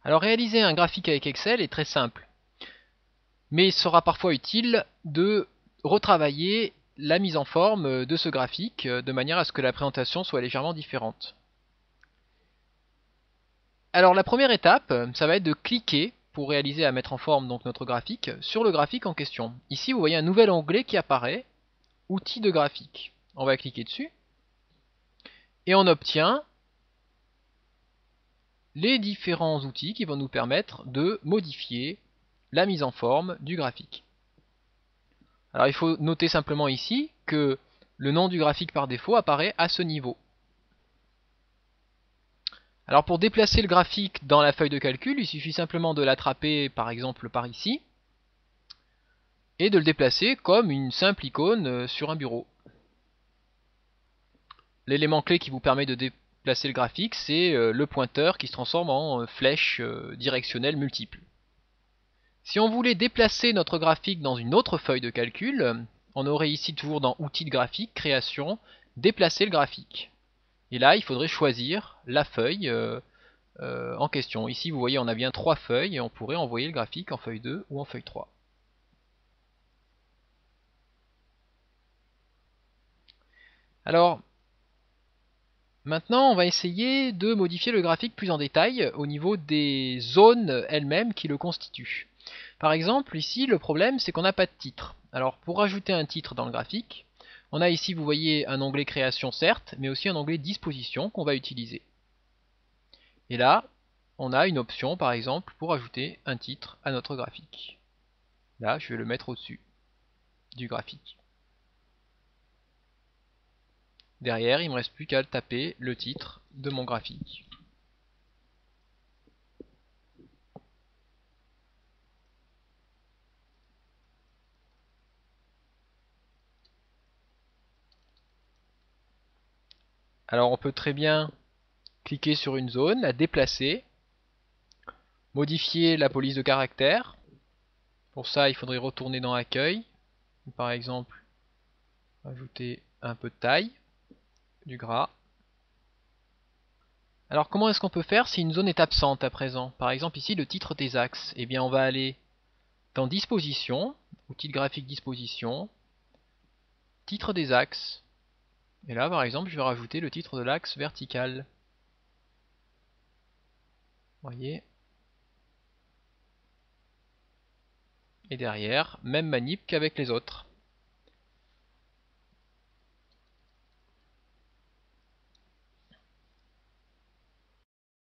Alors réaliser un graphique avec Excel est très simple, mais il sera parfois utile de retravailler la mise en forme de ce graphique de manière à ce que la présentation soit légèrement différente. Alors la première étape, ça va être de cliquer pour réaliser à mettre en forme donc notre graphique sur le graphique en question. Ici vous voyez un nouvel onglet qui apparaît, outils de graphique. On va cliquer dessus et on obtient les différents outils qui vont nous permettre de modifier la mise en forme du graphique. Alors il faut noter simplement ici que le nom du graphique par défaut apparaît à ce niveau. Alors pour déplacer le graphique dans la feuille de calcul, il suffit simplement de l'attraper par exemple par ici et de le déplacer comme une simple icône sur un bureau. L'élément clé qui vous permet de déplacer le graphique, c'est le pointeur qui se transforme en flèche directionnelle multiple. Si on voulait déplacer notre graphique dans une autre feuille de calcul, on aurait ici toujours dans Outils de graphique, Création, Déplacer le graphique. Et là, il faudrait choisir la feuille en question. Ici, vous voyez, on a bien 3 feuilles et on pourrait envoyer le graphique en feuille 2 ou en feuille 3. Alors, maintenant, on va essayer de modifier le graphique plus en détail au niveau des zones elles-mêmes qui le constituent. Par exemple, ici, le problème, c'est qu'on n'a pas de titre. Alors, pour ajouter un titre dans le graphique, on a ici, vous voyez, un onglet Création, certes, mais aussi un onglet Disposition qu'on va utiliser. Et là, on a une option, par exemple, pour ajouter un titre à notre graphique. Là, je vais le mettre au-dessus du graphique. Derrière, il ne me reste plus qu'à taper le titre de mon graphique. Alors, on peut très bien cliquer sur une zone, la déplacer, modifier la police de caractère. Pour ça, il faudrait retourner dans Accueil. Par exemple, ajouter un peu de taille, du gras. Alors comment est-ce qu'on peut faire si une zone est absente à présent? Par exemple ici le titre des axes. Eh bien on va aller dans Disposition, outil de graphique Disposition, titre des axes. Et là par exemple je vais rajouter le titre de l'axe vertical. Vous voyez. Et derrière, même manip qu'avec les autres.